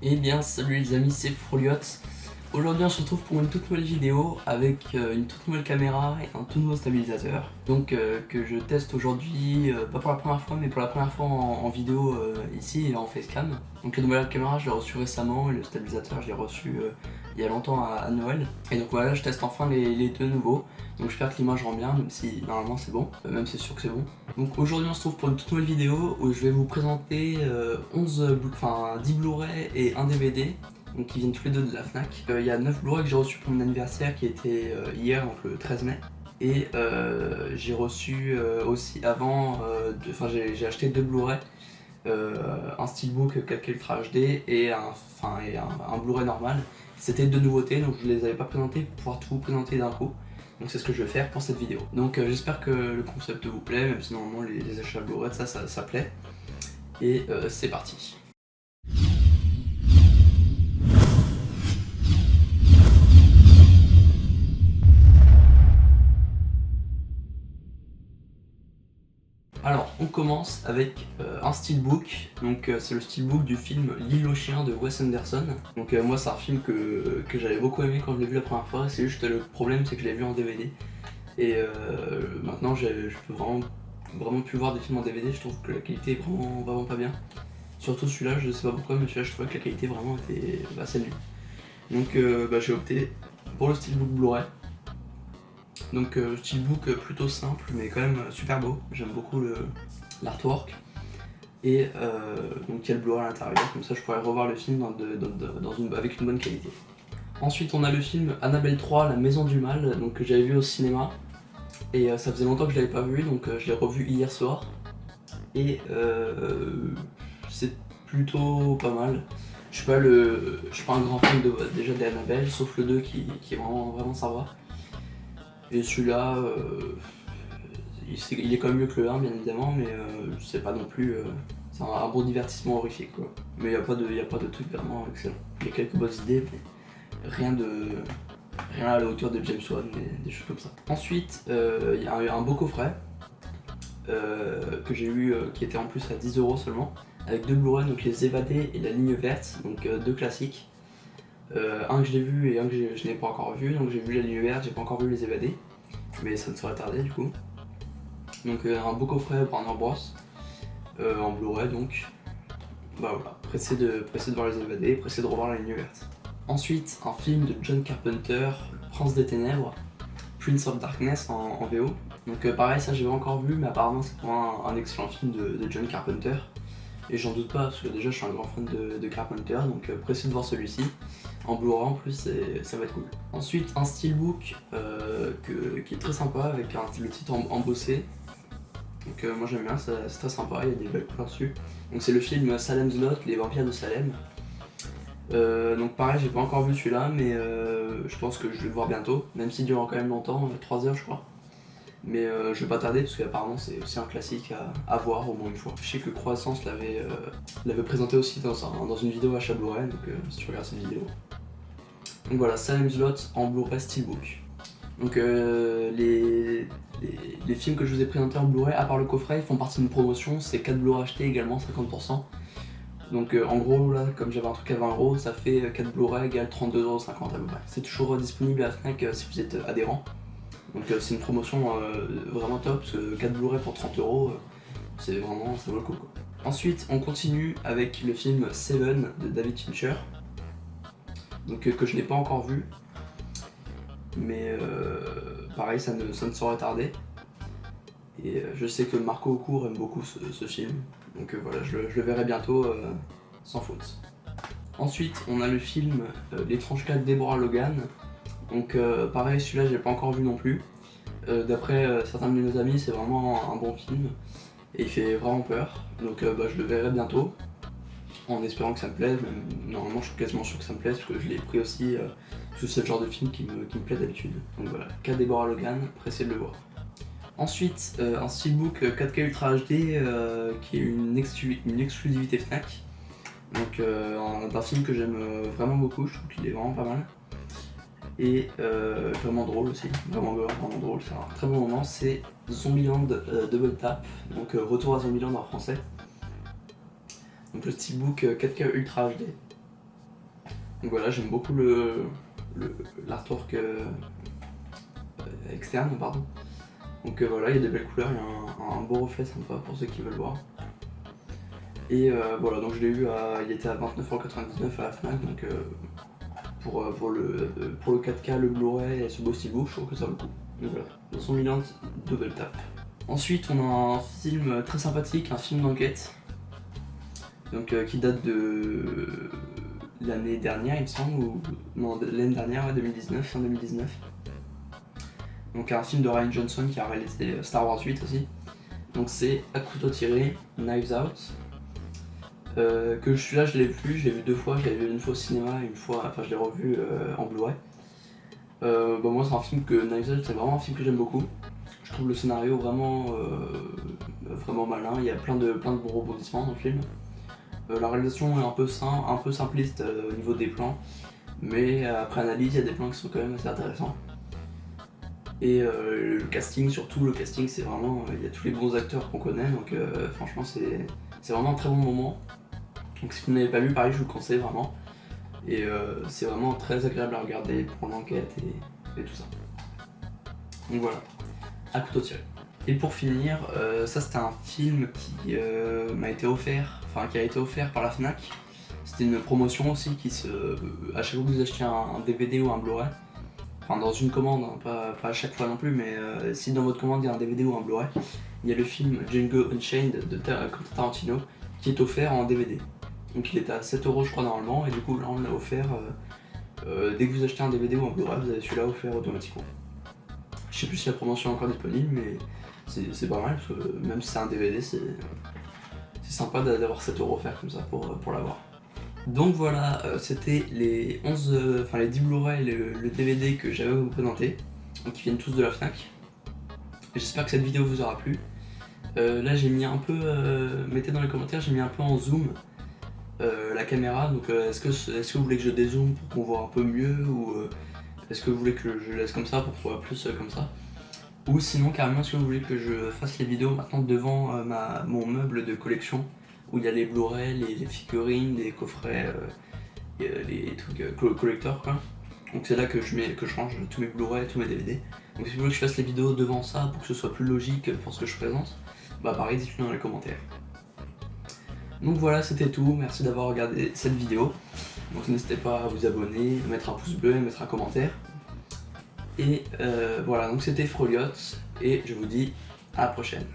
Eh bien salut les amis, c'est Froliot. Aujourd'hui on se retrouve pour une toute nouvelle vidéo avec une toute nouvelle caméra et un tout nouveau stabilisateur. Donc que je teste aujourd'hui, pas pour la première fois mais pour la première fois en vidéo ici en facecam. Donc la nouvelle caméra je l'ai reçue récemment et le stabilisateur je l'ai reçu il y a longtemps à Noël. Et donc voilà, je teste enfin les deux nouveaux. Donc j'espère que l'image rend bien, même si normalement c'est bon, même c'est sûr que c'est bon. Donc aujourd'hui on se trouve pour une toute nouvelle vidéo où je vais vous présenter 10 Blu-ray et un DVD, donc qui viennent tous les deux de la Fnac. Il y a 9 Blu-ray que j'ai reçus pour mon anniversaire qui était hier, donc le 13 mai. Et j'ai reçu aussi avant, j'ai acheté 2 Blu-ray, un Steelbook 4K Ultra HD et un Blu-ray normal. C'était deux nouveautés, donc je les avais pas présentées pour pouvoir tout vous présenter d'un coup. Donc c'est ce que je vais faire pour cette vidéo. Donc j'espère que le concept vous plaît, même si normalement les achats Blu-ray ça plaît. Et c'est parti. Alors on commence avec un steelbook, donc c'est le steelbook du film L'île aux chiens de Wes Anderson. Donc moi c'est un film que j'avais beaucoup aimé quand je l'ai vu la première fois, c'est juste le problème c'est que je l'ai vu en DVD. Et maintenant je peux vraiment plus voir des films en DVD, je trouve que la qualité est vraiment pas bien. Surtout celui-là, je sais pas pourquoi, mais celui-là je trouvais que la qualité vraiment était assez nulle. Donc j'ai opté pour le steelbook Blu-ray. Donc steelbook plutôt simple mais quand même super beau, j'aime beaucoup l'artwork. Et donc il y a le Blu-ray à l'intérieur, comme ça je pourrais revoir le film avec une bonne qualité. Ensuite on a le film Annabelle 3, La Maison du Mal, donc, que j'avais vu au cinéma. Et ça faisait longtemps que je l'avais pas vu, donc je l'ai revu hier soir. Et c'est plutôt pas mal. Je suis pas un grand fan déjà d'Annabelle, sauf le 2 qui est vraiment sympa. Et celui-là, il est quand même mieux que le 1 bien évidemment, mais c'est pas non plus. C'est un bon divertissement horrifique quoi. Mais il n'y a pas de truc vraiment excellent. Il y a quelques bonnes idées, mais rien à la hauteur de James Wan, des choses comme ça. Ensuite, il y a un beau coffret que j'ai eu qui était en plus à 10€ seulement, avec deux Blu-ray, donc les Évadés et la ligne verte, donc deux classiques. Un que j'ai vu et un que je n'ai pas encore vu, donc j'ai vu la ligne verte, j'ai pas encore vu les Évadés, mais ça ne saurait tarder du coup. Donc un beau coffret Warner Bros. En Blu-ray donc. Bah voilà, pressé de voir les Évadés, pressé de revoir la ligne verte. Ensuite, un film de John Carpenter, Prince des Ténèbres, Prince of Darkness en VO. Donc pareil, ça j'ai encore vu, mais apparemment c'est vraiment un excellent film de John Carpenter. Et j'en doute pas, parce que déjà je suis un grand fan de Carpenter, donc pressé de voir celui-ci. En Blu-ray en plus, ça va être cool. Ensuite, un steelbook qui est très sympa, avec le titre embossé. Donc moi j'aime bien, c'est très sympa, il y a des belles couleurs dessus. Donc c'est le film Salem's Lot, les vampires de Salem. Donc pareil, j'ai pas encore vu celui-là, mais je pense que je vais le voir bientôt, même s'il dure quand même longtemps, 3 heures je crois. Mais je vais pas tarder parce qu'apparemment c'est aussi un classique à voir au moins une fois. Je sais que Croissance l'avait présenté aussi dans une vidéo à Blu-ray, donc si tu regardes cette vidéo. Donc voilà, Salem's Lot en Blu-ray Steelbook. Donc les films que je vous ai présentés en Blu-ray, à part le coffret, ils font partie d'une promotion, c'est 4 Blu-ray achetés également 50%. Donc en gros là, comme j'avais un truc à 20€, ça fait 4 Blu-ray égale 32,50€ à peu près. C'est toujours disponible à Fnac si vous êtes adhérent. Donc c'est une promotion vraiment top, parce que 4 Blu-ray pour 30€, c'est vraiment, ça vaut le coup quoi. Ensuite on continue avec le film Seven de David Fincher, donc que je n'ai pas encore vu, mais pareil ça ne saurait tarder. Et je sais que Marco Aucourt aime beaucoup ce film, donc voilà, je le verrai bientôt sans faute. Ensuite on a le film L'étrange cas de Deborah Logan. Donc pareil, celui-là j'ai pas encore vu non plus. D'après certains de mes amis, c'est vraiment un bon film et il fait vraiment peur. Donc je le verrai bientôt en espérant que ça me plaise. Même, normalement je suis quasiment sûr que ça me plaise parce que je l'ai pris aussi parce que c'est le genre de film qui me plaît d'habitude. Donc voilà, cas Deborah Logan, pressé de le voir. Ensuite, un steelbook 4K Ultra HD qui est une exclusivité Fnac. Donc d'un film que j'aime vraiment beaucoup, je trouve qu'il est vraiment pas mal. Et vraiment drôle aussi, vraiment drôle, c'est un très bon moment, c'est Zombieland Double Tap, donc Retour à Zombieland en français. Donc le steelbook 4K Ultra HD. Donc voilà, j'aime beaucoup l'artwork externe, pardon. Donc voilà, il y a des belles couleurs, il y a un beau reflet sympa pour ceux qui veulent voir. Et voilà, donc je l'ai eu il était à 29,99€ à la Fnac, donc pour le 4K, le Blu-ray et ce beau steelbook, je trouve que ça vaut le coup. Donc voilà, 200 millions de belles tapes. Ensuite, on a un film très sympathique, un film d'enquête, donc qui date de l'année dernière, il me semble, ou non, l'année dernière, 2019, fin 2019. Donc un film de Rian Johnson qui a réalisé Star Wars 8 aussi. Donc c'est À couteau tiré, Knives Out. Que celui-là je l'ai vu 2 fois, je l'avais vu une fois au cinéma et une fois, enfin je l'ai revu en Blu-ray. Moi c'est un film que Knives Out, c'est vraiment un film que j'aime beaucoup. Je trouve le scénario vraiment malin, il y a plein de bons rebondissements dans le film. La réalisation est un peu simpliste au niveau des plans, mais après analyse il y a des plans qui sont quand même assez intéressants. Et le casting c'est vraiment, il y a tous les bons acteurs qu'on connaît, donc franchement c'est vraiment un très bon moment. Donc si vous n'avez pas vu, pareil, je vous le conseille vraiment. Et c'est vraiment très agréable à regarder pour l'enquête et tout ça. Donc voilà, À couteau tiré. Et pour finir, ça c'était un film qui m'a été offert, enfin qui a été offert par la Fnac. C'était une promotion aussi à chaque fois que vous achetiez un DVD ou un Blu-ray, enfin dans une commande, hein, pas à chaque fois non plus, mais si dans votre commande il y a un DVD ou un Blu-ray, il y a le film Django Unchained de Quentin Tarantino qui est offert en DVD. Donc il était à 7€ je crois normalement, et du coup là on l'a offert, dès que vous achetez un DVD ou un Blu-ray, vous avez celui-là offert automatiquement. Je sais plus si la promotion est encore disponible, mais c'est pas mal, parce que même si c'est un DVD, c'est sympa d'avoir 7€ offerts comme ça pour l'avoir. Donc voilà, c'était les 10 Blu-ray et le DVD que j'avais à vous présenter, donc qui viennent tous de la Fnac. J'espère que cette vidéo vous aura plu. Là j'ai mis un peu, mettez dans les commentaires, j'ai mis un peu en zoom la caméra, donc est-ce que vous voulez que je dézoome pour qu'on voit un peu mieux, ou est-ce que vous voulez que je laisse comme ça pour qu'on voit plus comme ça, ou sinon carrément est-ce que vous voulez que je fasse les vidéos maintenant devant mon meuble de collection où il y a les Blu-ray, les figurines, les coffrets, les trucs collector quoi. Donc c'est là que je range tous mes Blu-ray, tous mes DVD. Donc si vous voulez que je fasse les vidéos devant ça pour que ce soit plus logique pour ce que je présente, bah pareil, dites-le dans les commentaires. Donc voilà, c'était tout, merci d'avoir regardé cette vidéo. Donc n'hésitez pas à vous abonner, à mettre un pouce bleu et mettre un commentaire. Et voilà, donc c'était Froliot, et je vous dis à la prochaine.